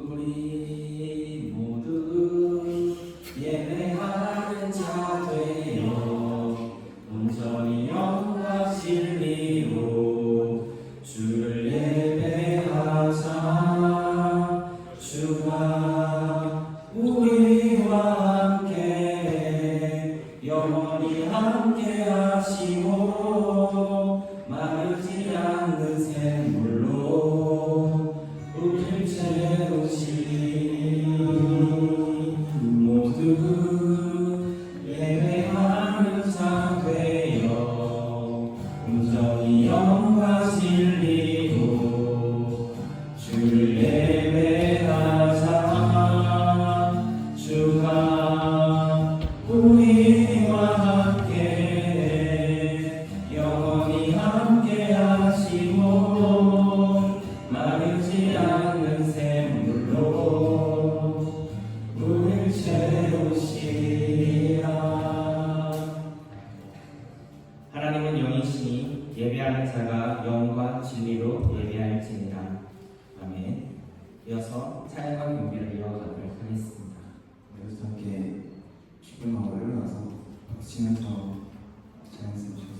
우리 모두 예배하는 자 되어 온전히 영과 진리로 주를 예배하자. 주가 우리와 함께 영원히 함께 하시고 마르지 않는 샘물로 우릴 채우시리. 모두 예배하는 자 되어 온전히 영과 진리로 주를 예배하자. 주가 우리와 함께 영원히 함께 하시고 마르지 않는 샘물로 우릴 채우시리라. 하나님은 영이시니 예배하는 자가 영과 진리로 예배할지니라. 아멘. 이어서 찬양과 경배를 이어가도록 하겠습니다. 그래서 함께 기쁨하고 일어나서 박수치면서 찬양했으면 좋겠습니다.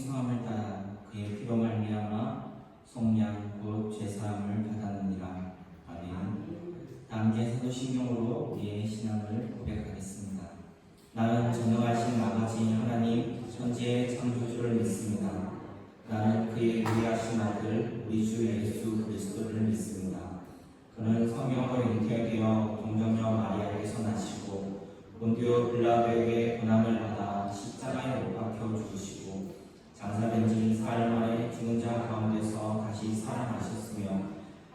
풍성함을 따라 그의 피로 말미암아 속량 곧 죄사함을 받았느니라. 아멘. 다음께 사도신경으로 우리의 신앙을 고백하겠습니다. 나는 전능하신 아버지 하나님 천지의 창조주를 믿습니다. 나는 그의 유일하신 아들 우리 주 예수 그리스도를 믿습니다. 그는 성령으로 잉태되어 동정녀 마리아에게서 나시고 본디오 빌라도에게 고난을 받아 십자가에 못 박혀 죽으시고 장사된 지 사흘 만에 죽은 자 가운데서 다시 살아나셨으며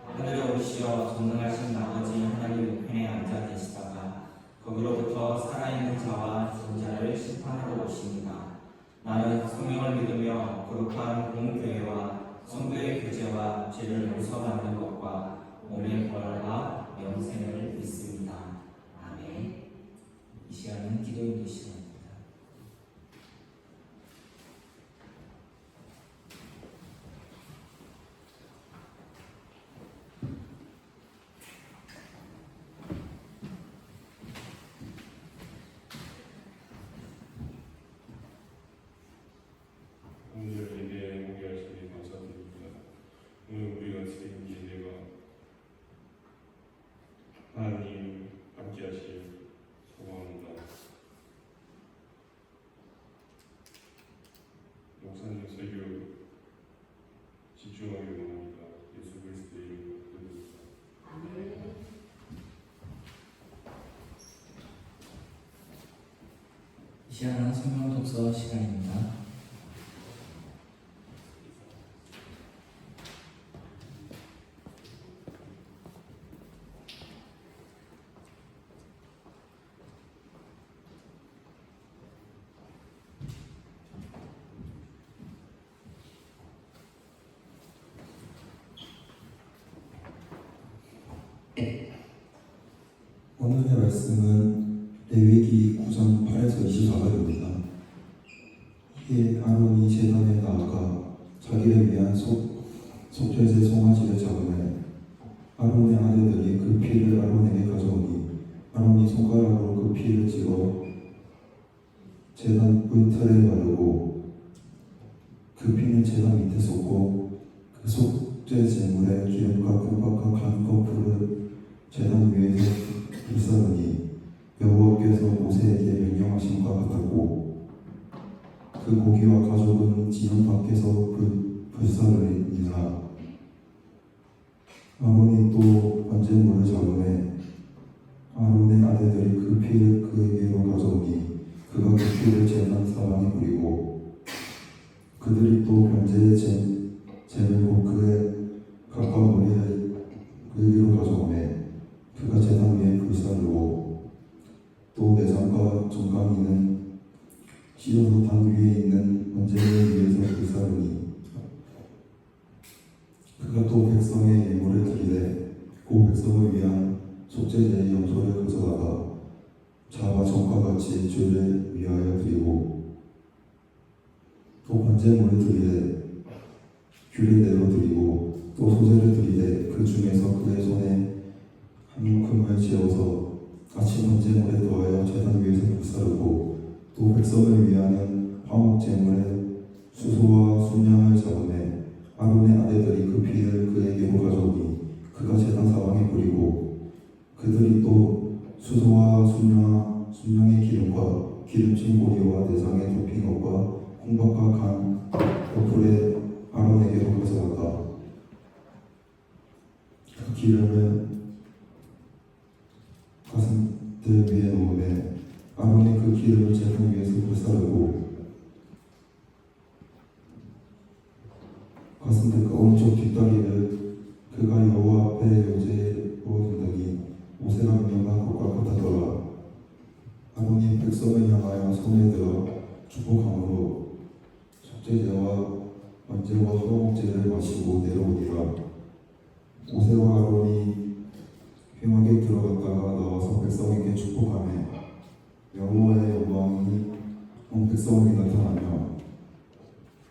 하늘에 오르시어 전능하신 아버지 하나님 우편에 앉아 계시다가 거기로부터 살아있는 자와 죽은 자를 심판하러 오십니다. 나는 성령을 믿으며 거룩한 공교회와 성도의 교제와 죄를 용서받는 것과 몸의 부활과 영생을 믿습니다. 아멘. 이 시간은 기도인도 시간입니다. 오늘 예배에 공개하시니 감사드립니다. 오늘 우리가 드린 예배가 하나님 함께 하실 소망합니다. 목사님 설교 집중하기 원합니다. 예수 그리스도의 이름으로 기도드립니다. 이 시간은 성경 독서 시간입니다. 오늘의 말씀은 레위기 9장 8에서 24절입니다. 이에 아론이 제단에 나아가 자기를 위한 속죄제 송아지를 잡으매 아론의 아들들이 그 피를 아론에게 가져오니 아론이 손가락으로 그 피를 찍어 제단 뿔털에 바르고 그 피는 제단 밑에 쏟고 그 속죄 제물에 기름과 콩밥과 간 거풀을 제단 위에서 불사르니 여호와께서 모세에게 명령하신 바 같았고 그 고기와 가족은 지형 밖에서 불사르니라. 아론이 또 번제물을 잡으매 아론의 아들들이 그 피를 그에게로 가져오니 그가 그 피를 제단 사방에 뿌리고 그들이 또 번제의 재물고 그의 가까운 머리를 그에게로 가져오매 그가 제단 위에 불사르고 또 내장과 정강이는 씻어서 단 위에 있는 번제물 위에서 불사르니 그가 또 백성의 예물을 드리되 그 백성을 위한 속죄제의 염소를 가져다가 자와 전과 같이 주를 위하여 드리고 또 번제물을 드리되 규례대로 드리고 또 소제를 드리되 그 중에서 그의 손에 한 움큼을 지어서 아침 번제물에 더하여 제단 위에서 불사르고 또 백성을 위하는 화목제물에 수소와 순양을 잡으매 아론의 아들들이 그 피를 그에게로 가져오니 그가 제단 사방에 뿌리고 그들이 또 수소와 순양의 기름과 기름진 고기와 내장의 덮인 것과 콩밥과 간 거풀에 아론에게로 가져다가 그 기름을 가슴들 위에 놓으매 아론이 그 기름을 제단 위에서 불사르고 가슴들과 오른쪽 뒷다리를 그가 여호와 앞에 요제로 두더니 모세가 명령한 것과 같았더라. 아론이 백성을 향하여 손에 들어 축복함으로 속죄제와 번제와 화목제를 마시고 내려오니라. 모세와 아론이 회막에 들어갔다가 나와서 백성에게 축복하며 여호와의 영광이 온 백성에게 나타나며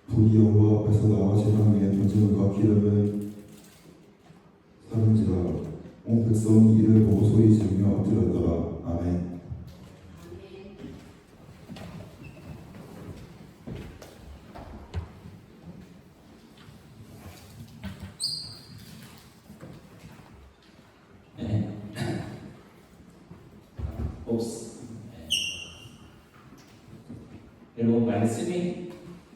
불이 여호와 앞에서 나와 제단 위에 번제물과 기름을 사른지라. 온 백성이 이를 보고 소리 지르며 엎드렸더라. 아멘. 없어. 여러분 말씀이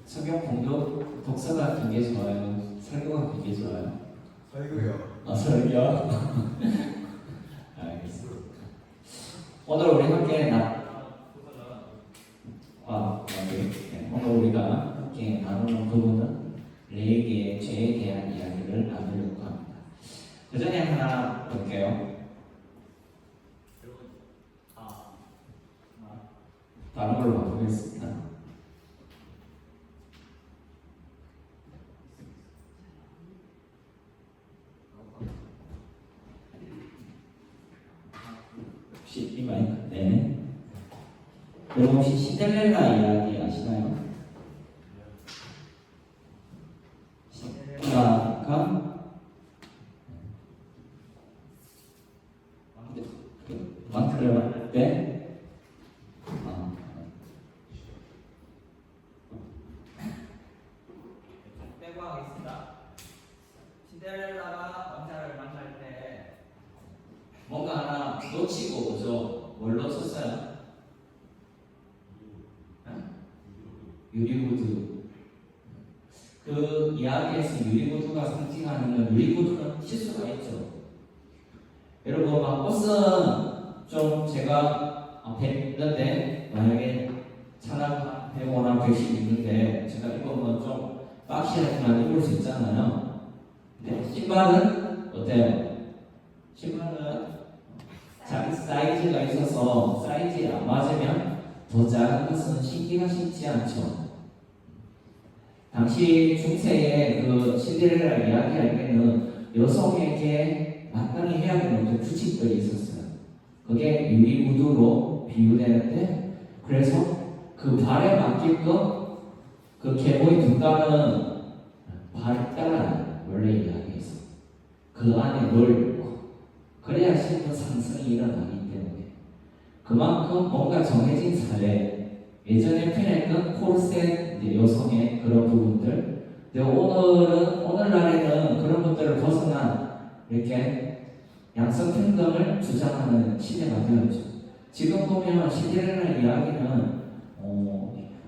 성경 공독 독서가 되게 좋아요. 설교가 되게 좋아요. 설교요. 설교. 알겠습니다. 오늘 우리 함께 오늘 우리가 함께 나누는 부분은 레위기의 죄에 대한 이야기를 나누려고 합니다. 그 전에 하나 볼게요. 다른 걸로 바꾸겠습니다. 혹시 이 마이크? 네. 여러분 혹시 신데렐라 이야기 아시나요? 신데렐라가 왕태를 만날 때 빼고 하겠습니다. 신데렐라가 왕자를 만날 때 뭔가 하나 놓치고 오죠. 뭘 놓쳤어요? 유리구두. 그 이야기에서 유리구두가 상징하는 건 유리구두는 실수가 있죠. 여러분 막 옷은 좀 제가 뵀는데 만약에 차량 100원이나 110 있는데 제가 입으면 좀 박시하지만 입을 수 있잖아요. 근데 신발은 어때요? 신발은 자기 사이즈가 있어서 사이즈에 안 맞으면 더 작은 것은 신기가 쉽지 않죠. 당시 중세의 그 신데렐라 이야기할 때는 여성에게 마땅히 해야 되는 어떤 규칙들이 있었어요. 그게 유리구두로 비유되는데, 그래서 그 발에 맞게끔 그 계보의 둔감은 발을 따라요. 원래 이야기에서 그 안에 넣고 그래야 신분 상승이 일어나기 때문에 그만큼 뭔가 정해진 사회, 예전에 편했던 코르셋 여성의 그런 부분들, 근데 오늘날에는 그런 것들을 벗어난 이렇게 양성평등을 주장하는 시대가 되었죠. 지금 보면 신데렐라 이야기는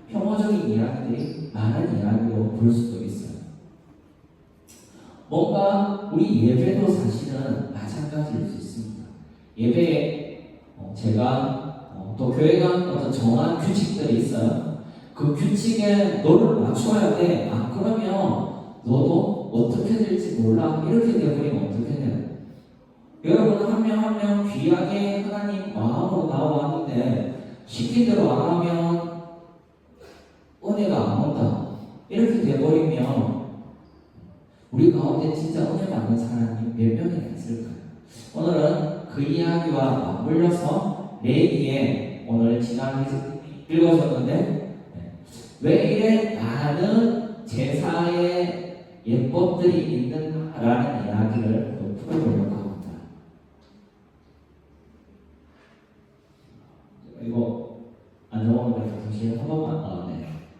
혐오적인 이야기들이 많은 이야기로 볼 수도 있어요. 뭔가 우리 예배도 사실은 마찬가지일 수 있습니다. 예배에 제가 또 교회가 어떤 정한 규칙들이 있어요. 그 규칙에 너를 맞춰야 돼. 안 그러면 너도 어떻게 될지 몰라. 이렇게 되어버리면 어떻게 돼요? 여러분 한 명 한 명 귀하게 하나님 마음으로 나와왔는데 시킨 대로 안 하면 은혜가 안 온다. 이렇게 돼버리면 우리 가운데 진짜 은혜 받는 사람이 몇 명이나 있을까요? 오늘은 그 이야기와 맞물려서 레위기에 오늘 지난 읽어줬는데 왜 이래 많은 제사의 예법들이 있는가라는 이야기를 풀어보려고 합니다. 이거 안 나오는데 다시 한 번만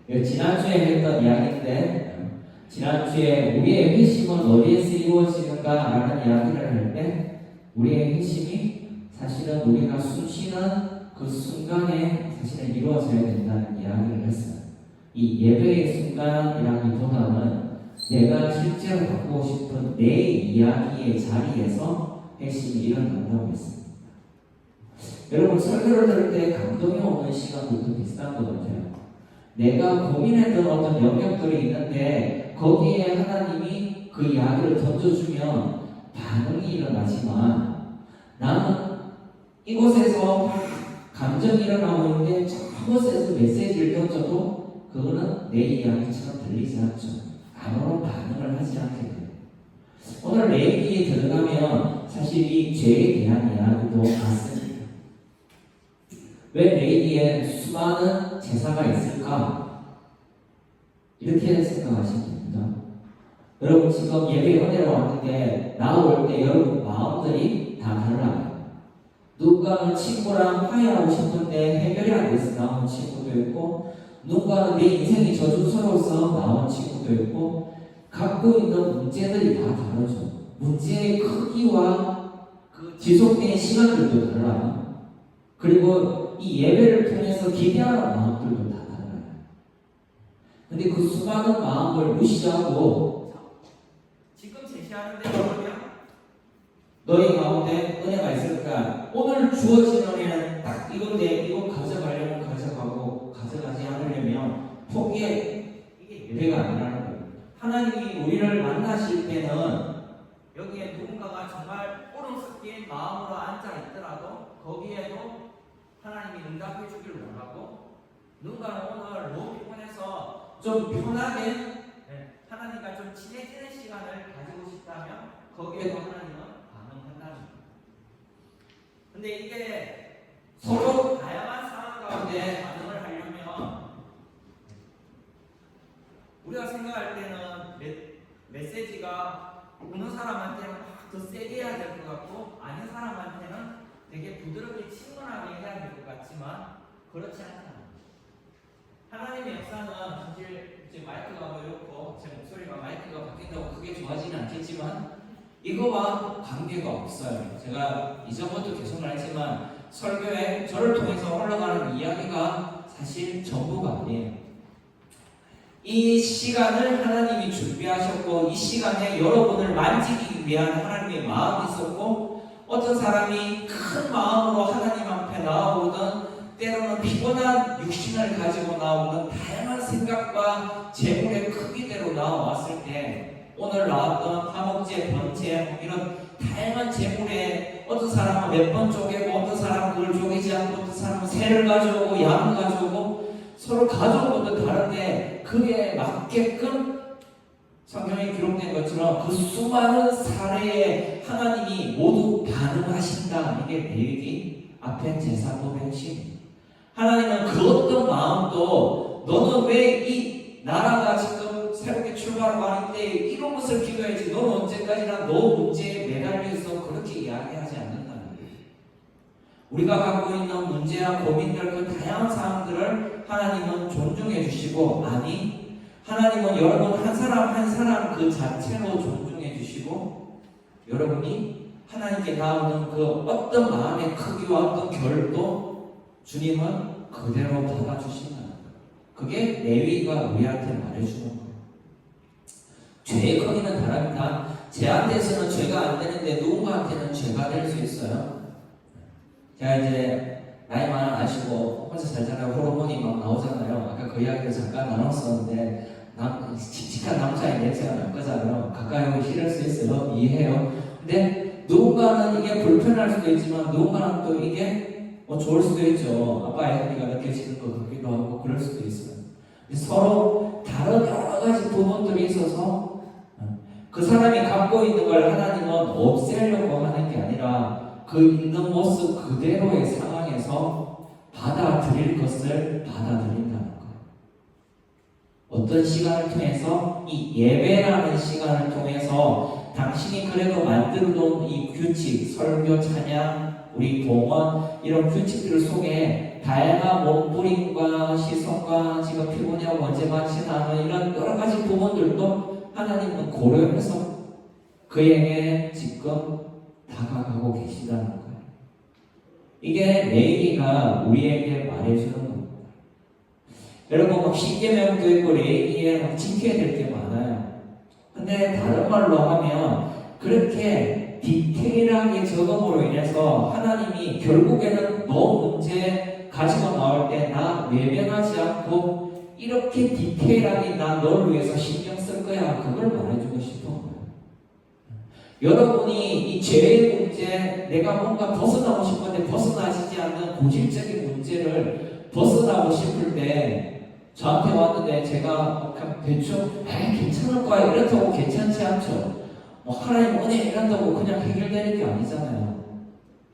네. 지난주에 했던 이야기인데 지난주에 우리의 회심은 어디에서 이루어지는가라는 이야기를 할 때 우리의 회심이 사실은 우리가 숨쉬는 그 순간에 사실은 이루어져야 된다는 이야기를 했어요. 이 예배의 순간이라기보다는 내가 실제로 바꾸고 싶은 내 이야기의 자리에서 회심이 일어난다고 했습니다. 여러분 설교를 들을 때 감동이 오는 시간도 비슷한 것 같아요. 내가 고민했던 어떤 영역들이 있는데 거기에 하나님이 그 이야기를 던져주면 반응이 일어나지만 나는 이곳에서 감정이 일어나고 있는데 저곳에서 메시지를 던져도 그거는 내 이야기처럼 들리지 않죠. 아무런 반응을 하지 않게 돼요. 오늘 레위기에 들어가면 사실 이 죄에 대한 이야기도 같습니다. 왜 레위기에 수많은 제사가 있을까? 이렇게 생각하시면 됩니다. 여러분 지금 예배 은혜로 왔는데 나올 때 여러분 마음들이 다 달라요. 누군가는 친구랑 화해하고 싶은데 해결이 안 돼서 나온 친구도 있고, 누군가는 내 인생이 저주스러워서 나온 친구도 있고, 갖고 있는 문제들이 다 다르죠. 문제의 크기와 그 지속된 시간들도 달라요. 그리고 이 예배를 통해서 기대하는 마음들도 다 달라요. 근데 그 수많은 마음을 무시하고 지금 제시하는 대로 하면 너희 가운데 은혜가 있을까? 오늘 주어진 은혜는 딱 이건데 이거 가져가려면 가져가고 가져가지 않으려면 포기해. 이게 예배가 아니라는 거예요. 하나님이 우리를 만나실 때는 여기에 누군가가 정말 오른 섞인 마음으로 앉아 있더라도 거기에도 하나님이 응답해 주길 원하고, 누군가는 오늘 너무 피곤해서 좀 편하게 하나님과 좀 친해지는 시간을 가지고 싶다면 거기에도 하나님은 반응한다는 거예요. 근데 이게 서로 다양한 상황 가운데 반응을 하려면 우리가 생각할 때는 메시지가 어느 사람한테는 더 세게 해야 될 것 같고 아닌 사람한테는 되게 부드럽게 친근하게 해야 될 것 같지만 그렇지 않다. 하나님의 역사는 사실 이제 마이크가 이렇고 제 목소리가 마이크가 바뀐다고 크게 좋아지는 않겠지만 이거와 관계가 없어요. 제가 이전부터 계속 말했지만 설교에 저를 통해서 흘러가는 이야기가 사실 전부가 아니에요. 이 시간을 하나님이 준비하셨고 이 시간에 여러분을 만지기 위한 하나님의 마음이 있었고, 어떤 사람이 큰 마음으로 하나님 앞에 나오거든 때로는 피곤한 육신을 가지고 나오는 다양한 생각과 재물의 크기대로 나왔을 때 오늘 나왔던 화목제, 번제 이런 다양한 재물에 어떤 사람은 몇 번 쪼개고 어떤 사람은 그걸 쪼개지 않고 어떤 사람은 새를 가져오고 양을 가져오고 서로 가져온 것도 다른데 그에 맞게끔 성경에 기록된 것처럼 그 수많은 사례에 하나님이 모두 반응하신다. 이게 레위기 앞에 제사법의 핵심이에요. 하나님은 그 어떤 마음도 너는 왜 이 나라가 지금 새롭게 출발하고 하는데 이런 것을 기도해야지 너는 언제까지나 너 문제에 매달려 있어 그렇게 이야기하지 않는다는 거예요. 우리가 갖고 있는 문제와 고민들 그 다양한 사항들을 하나님은 존중해 주시고, 아니 하나님은 여러분 한 사람 한 사람 그 자체로 존중해 주시고 여러분이 하나님께 나오는 그 어떤 마음의 크기와 어떤 결도 주님은 그대로 받아주신다는 거예요. 그게 레위가 우리한테 말해주는 거예요. 죄의 크기는 다릅니다. 쟤한테서는 죄가 안 되는데 누군가한테는 죄가 될 수 있어요. 제가 이제 나이 많아 아시고 혼자 살잖아요. 호르몬이 막 나오잖아요. 아까 그 이야기를 잠깐 나눴었는데 칙칙한 남자의 냄새가 날 거잖아요. 가까이 오기 싫을 수 있어요. 이해해요. 근데 누군가는 이게 불편할 수도 있지만 누군가는 또 이게 좋을 수도 있죠. 아빠의 향기가 느껴지는 것 같기도 하고 그럴 수도 있어요. 서로 다른 여러 가지 부분들이 있어서 그 사람이 갖고 있는 걸 하나님은 없애려고 하는 게 아니라 그 있는 모습 그대로의 상황에서 받아들일 것을 받아들인다는 거예요. 어떤 시간을 통해서 이 예배라는 시간을 통해서 당신이 그래도 만들어 놓은 이 규칙, 설교, 찬양, 우리 봉헌 이런 규칙들 속에 다양한 몸부림과 시선과 지금 피곤해하고 언제 마치나 이런 여러 가지 부분들도 하나님은 고려해서 그에게 지금 다가가고 계시다는 거예요. 이게 레위기가 우리에게 말해주는 겁니다. 여러분 막 십계명도 있고 레위기에 막 지켜야 될 게 많아요. 근데 다른 말로 하면 그렇게 디테일하게 적음으로 인해서 하나님이 결국에는 너 문제 가지고 나올 때 나 외면하지 않고 이렇게 디테일하게 나 너를 위해서 신경 쓸 거야. 그걸 말해주고 싶은 거예요. 여러분이 이 죄의 문제, 내가 뭔가 벗어나고 싶은데 벗어나시지 않는 고질적인 문제를 벗어나고 싶을 때 저한테 왔는데 제가 그냥 대충 괜찮을 거야 이렇다고 괜찮지 않죠. 하나님 은혜 이런다고 그냥 해결되는 게 아니잖아요.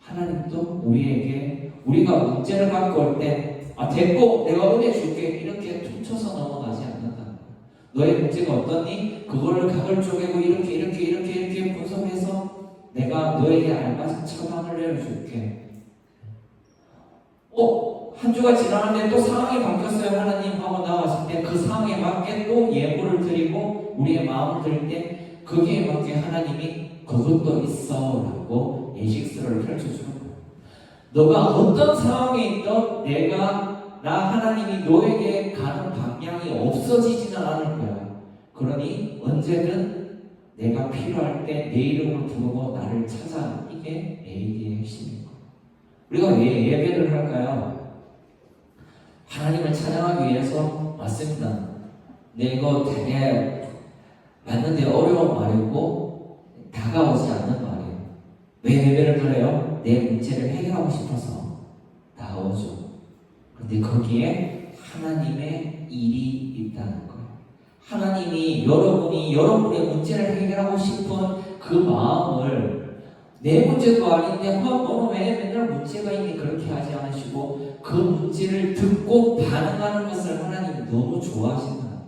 하나님도 우리에게 우리가 문제를 갖고 올 때 됐고 내가 은혜 줄게 이렇게 퉁쳐서 넘어가지 않는다. 너의 문제가 어떠니? 그걸 각을 쪼개고 이렇게 분석해서 내가 너에게 알맞은 처방을 내려줄게. 한 주가 지나는데 또 상황이 바뀌었어요. 하나님 하고 나왔을 때 그 상황에 맞게 또 예물을 드리고 우리의 마음을 드릴 때 거기에 맞게 하나님이 그것도 있어 라고 예식서를 펼쳐주는 거예요. 너가 어떤 상황에 있든 나 하나님이 너에게 가는 방향이 없어지지는 않을 거야. 그러니 언제든 내가 필요할 때 내 이름을 부르고 나를 찾아. 이게 AD의 핵심인 거야. 우리가 왜 예배를 할까요? 하나님을 찬양하기 위해서. 맞습니다. 근데 이거 되게 맞는데 어려운 말이고 다가오지 않는 말이에요. 왜 예배를 드려요? 내 문제를 해결하고 싶어서 나오죠. 근데 거기에 하나님의 일이 있다는 거예요. 하나님이 여러분의 문제를 해결하고 싶은 그 마음을 내 문제도 아닌데 너는 왜 맨날 문제가 있니? 그렇게 하지 않으시고 그 문제를 듣고 반응하는 것을 하나님이 너무 좋아하신다는 거예요.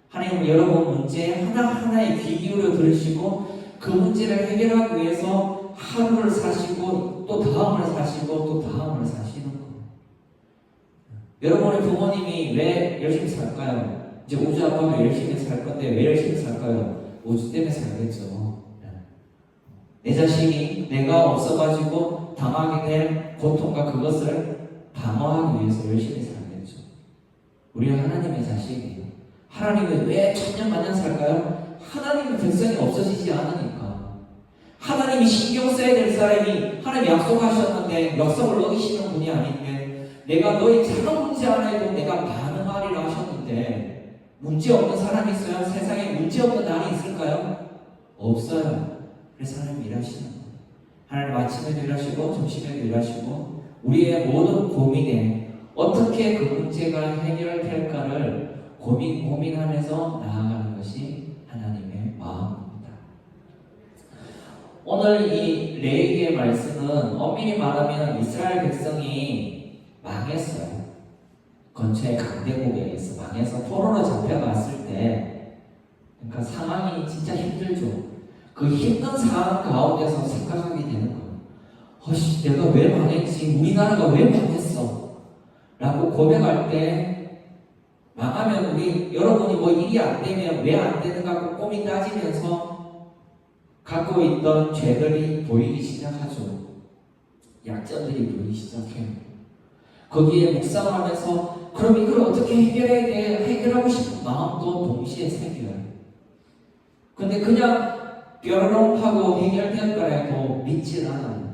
하나님은 여러분 문제 하나하나에 귀 기울여 들으시고 그 문제를 해결하기 위해서 하루를 사시고 또 다음을 사시고 또 다음을 사시는 거예요. 여러분의 부모님이 왜 열심히 살까요? 이제 우주 아빠가 열심히 살 건데 왜 열심히 살까요? 우주 때문에 살겠죠. 내 자식이 내가 없어가지고 당하게 될 고통과 그것을 방어하기 위해서 열심히 살겠죠. 우리는 하나님의 자식이에요. 하나님은 왜 천년만년 살까요? 하나님의 백성이 없어지지 않으니까. 하나님이 신경 써야 될 사람이 하나님 약속하셨는데 약속을 어기시는 분이 아닌데 내가 너희 작은 문제 하나에도 내가 반응하리라 하셨는데 문제 없는 사람이 있어요? 세상에 문제 없는 날이 있을까요? 없어요. 그래서 하나님 일하시는 거예요. 하나님 아침에도 일하시고 점심에도 일하시고 우리의 모든 고민에 어떻게 그 문제가 해결될까를 고민하면서 나아가는 것이 하나님의 마음입니다. 오늘 이 레위기의 말씀은 엄밀히 말하면 이스라엘 백성이 망했어요. 근처의 강대국에 의해서 망해서 포로로 잡혀갔을 때 그러니까 상황이 진짜 힘들죠. 그 힘든 상황 가운데서 생각하게 되는 거예요. 내가 왜 망했지? 우리나라가 왜 망했어? 라고 고백할 때 망하면 여러분이 뭐 일이 안 되면 왜 안 되는가 꼼꼼히 따지면서 갖고 있던 죄들이 보이기 시작하죠. 약점들이 보이기 시작해요. 거기에 묵상하면서 그럼 이걸 어떻게 해결해야 돼? 해결하고 싶은 마음도 동시에 생겨요. 근데 그냥 뾰로롱 하고 해결될 거라도 믿질 않아요.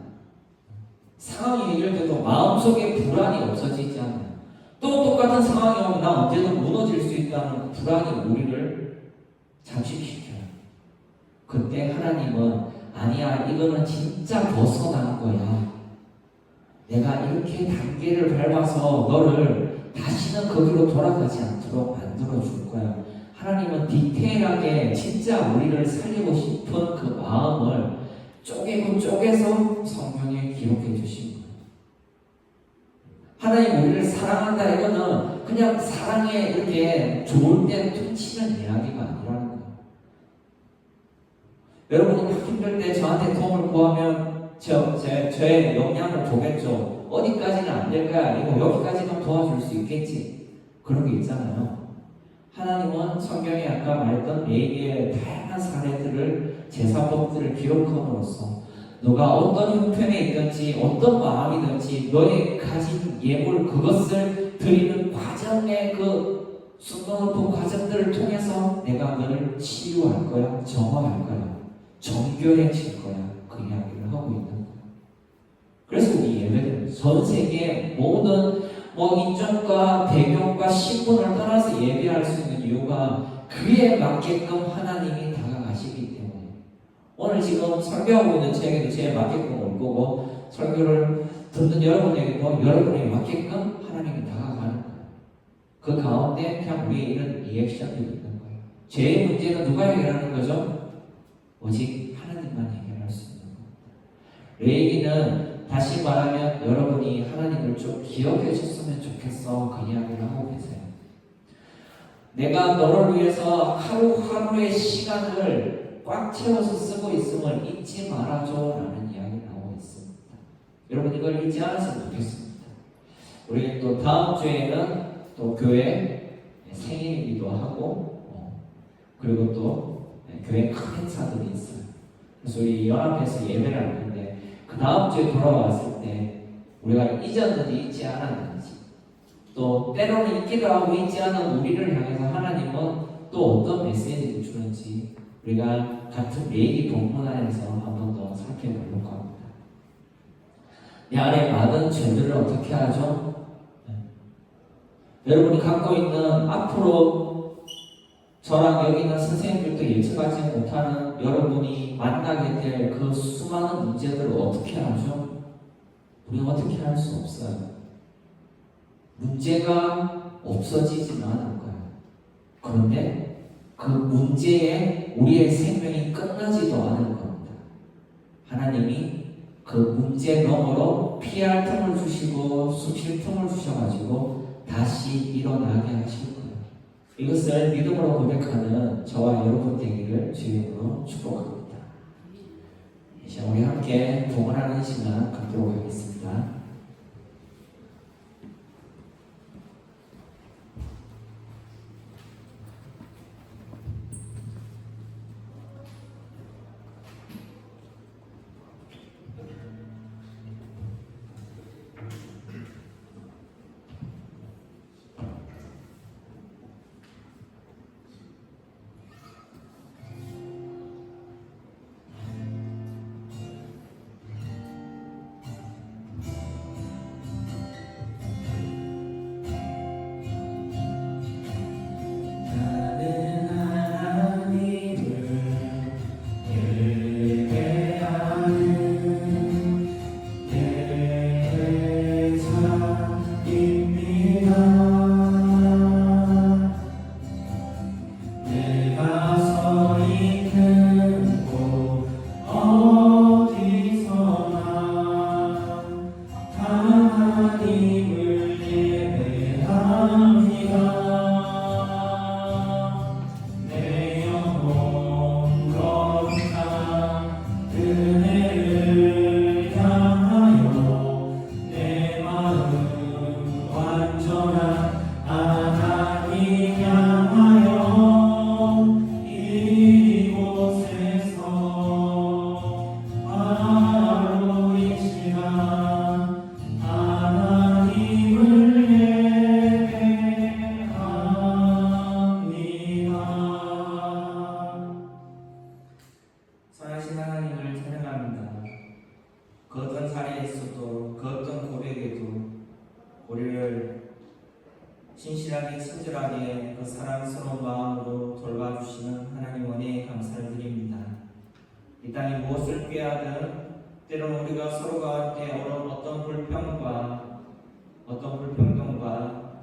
상황이 해결돼도 마음속에 불안이 없어지지 않아요. 또 똑같은 상황이 오면 나 언제든 무너질 수 있다는 불안이 우리를 잠식시켜요. 그때 하나님은 아니야, 이거는 진짜 벗어난 거야. 내가 이렇게 단계를 밟아서 너를 다시는 거기로 돌아가지 않도록 만들어줄 거야. 하나님은 디테일하게 진짜 우리를 살리고 싶은 그 마음을 쪼개고 쪼개서 성경에 기록해 주신 거예요. 하나님 우리를 사랑한다 이거는 그냥 사랑에 이렇게 좋을 때 퉁치는 이야기가 아니라는 거예요. 여러분이 막 힘들 때 저한테 도움을 구하면 저의 역량을 보겠죠. 어디까지는 안 될까요? 이거 여기까지만 도와줄 수 있겠지. 그런 게 있잖아요. 하나님은 성경에 아까 말했던 레위기의 다양한 사례들을 제사법들을 기록함으로써 너가 어떤 형편에 있든지 어떤 마음이든지 너의 가진 예물 그것을 드리는 과정의 그 순도 높은 과정들을 통해서 내가 너를 치유할 거야, 정화할 거야, 정결해질 거야. 그 이야기를 하고 있는 거야. 그래서 우리 예배는 전 세계 모든 인종과 배경과 신분을 떠나서 예배할 수 있는 이유가 그에 맞게끔 하나님이 다가가시기 때문에. 오늘 지금 설교하고 있는 저에게도 제에 맞게끔 올 거고 설교를 듣는 여러분에게도 여러분에게 맞게끔 하나님이 다가가는 거예요. 그 가운데 그냥 우리의 이런 리액션들이 있는 거예요. 죄의 문제는 누가 해결하는 거죠? 오직 하나님만 해결할 수 있는 겁니다. 레위기는 다시 말하면 여러분이 하나님을 좀 기억해 줬으면 좋겠어 그 이야기를 하고 계세요. 내가 너를 위해서 하루하루의 시간을 꽉 채워서 쓰고 있음을 잊지 말아줘 라는 이야기 나오고 있습니다. 여러분 이걸 잊지 않았으면 좋겠습니다. 우리 또 다음 주에는 또 교회 생일이기도 하고 그리고 또 교회 큰 행사들이 있어요. 그래서 우리 연합해서 예배를 하는데 그 다음 주에 돌아왔을 때 우리가 잊었는지 잊지 않았는지, 또 때로는 잊기도 하고 잊지 않은 우리를 향해서 하나님은 또 어떤 메시지를 주는지 우리가 같은 매일 본문 안에서 한 번 더 살펴보려고 합니다. 내 안에 많은 죄들을 어떻게 하죠? 여러분이 갖고 있는 앞으로 저랑 여기 있는 선생님들도 예측하지 못하는 여러분이 만나게 될 그 수많은 문제들을 어떻게 하죠? 우리가 어떻게 할 수 없어요. 문제가 없어지지는 않을 거예요. 그런데 그 문제에 우리의 생명이 끝나지도 않을 겁니다. 하나님이 그 문제 너머로 피할 틈을 주시고 숨쉴 틈을 주셔가지고 다시 일어나게 하실 거예요. 이것을 믿음으로 고백하는 저와 여러분 되기를 주님으로 축복합니다. 이제 우리 함께 동원하는 시간 갖도록 하겠습니다. 선하신 하나님을 찬양합니다. 그 어떤 자리에서도 그 어떤 고백에도 우리를 신실하게 친절하게 그 사랑스러운 마음으로 돌봐주시는 하나님 은혜에 감사를 드립니다. 이 땅에 무엇을 꾀하든 때로는 우리가 서로 가운데 어떤 불평과 어떤 불평등과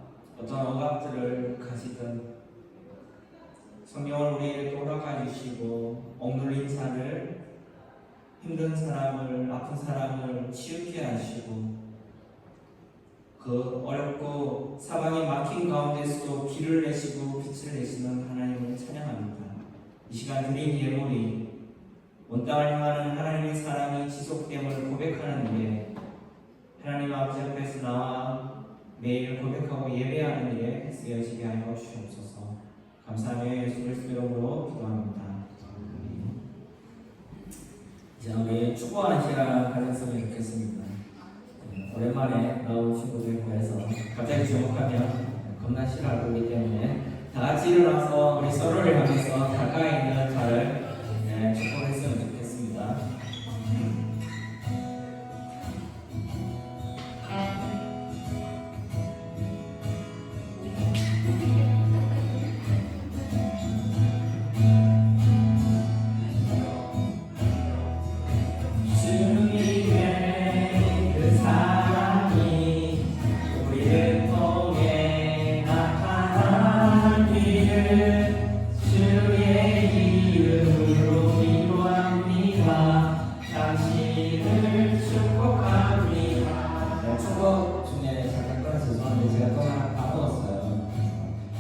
어떤 억압들을 가지든 성령을 우리에게 허락해 주시고 억눌린 자를, 힘든 사람을, 아픈 사람을 치유케 하시고 그 어렵고 사방이 막힌 가운데서도 길을 내시고 빛을 내시는 하나님을 찬양합니다. 이 시간 드린 예물이 온 땅을 향하는 하나님의 사랑이 지속됨을 고백하는 일에 하나님 아버지 앞에서 나와 매일 고백하고 예배하는 일에 쓰여지게 하여 주시옵소서. 감사하며 예수 그리스도 이름으로 기도합니다. 이제 우리 축복하는 시간 가졌으면 좋겠습니다. 오랜만에 나온 친구들 구해서 갑자기 주목하면 겁나 싫어할 거기 때문에 다 같이 일어나서 우리 서로를 향해서 가까이 있는 자를 축복했으면 좋겠습니다.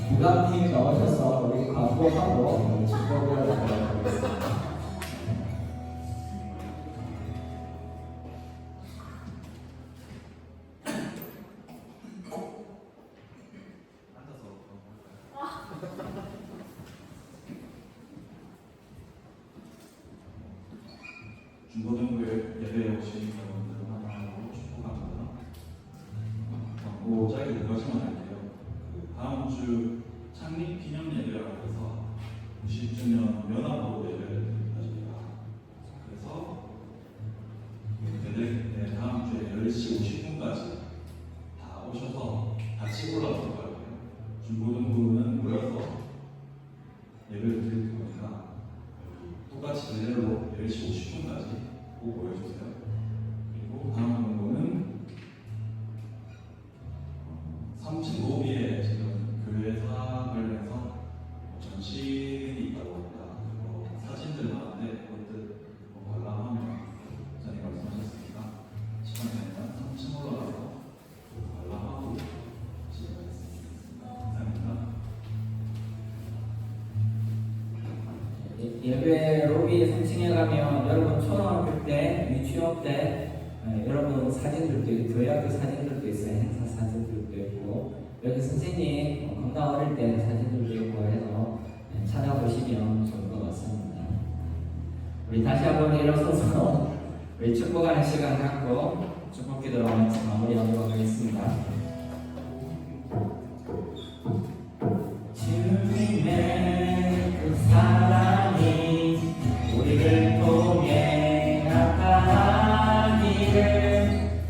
부담님이 나오셔서 우리 광고하고 축복을 하도록 하겠습니다. 중고등부에 예배에 오신 여러분들을 환영하고 축복합니다. 가지만 할게요. 다음 주 창립 기념 예배라고 해서 90주년 연합으로 예배를 드립니다. 저희가. 그래서 다음 주에 10시 50분까지 다 오셔서 같이 올라올 거예요. 중고등부는 모여서 예배를 드릴 거니까 똑같이 제대로 10시 50분까지 꼭 모여주세요. 그리고 다음 공부는 3층 로비에 지금 교회사 관련해서 전시들이 있다고 합니다. 사진들 많은데 그것들 관람하면 전에 말씀하셨으니까 시간 되면 3층 올라가서 관람하고 시작하겠습니다. 감사합니다. 예배 로비 3층에 가면 여러분 초등학교 때, 유치원 때 여러분 사진들도 있고 교회 학교 사진들도 있어요. 행사 사진들도 있고 여기 선생님 건강 어릴 때 사진들도 있고 해서 찾아보시면 좋을 것 같습니다. 우리 다시 한번 일어서서 우리 축복하는 시간 갖고 축복 기도로 마무리하도록 하겠습니다. 주님의 그 사랑이 우리를 통해 나타나기를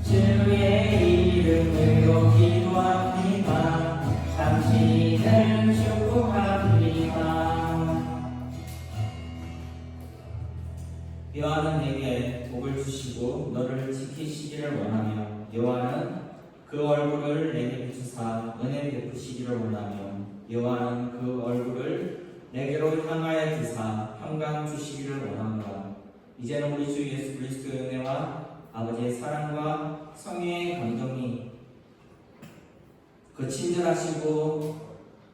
주의 이름으로 기도합니다. 당신을 축복합니다. 여호와는 내게 복을 주시고 너를 지키시기를 원하며 여호와는 그 얼굴을 내게 비추사 은혜 베푸시기를 원하며 여호와는 그 얼굴을 내게로 향하여 드사 평강 주시기를 원합니다. 이제는 우리 주 예수 그리스도의 은혜와 아버지의 사랑과 성령의 감동이 그 친절하시고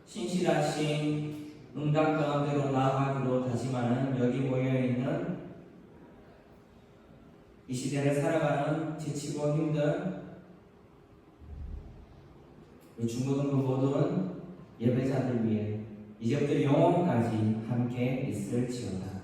신실하신 응답 가운데로 나아가기로 다짐하는 여기 모여있는 이 시대를 살아가는 지치고 힘든 우리 중고등부 모든 예배자들 위해 이제부터 영원까지 함께 있을지어다.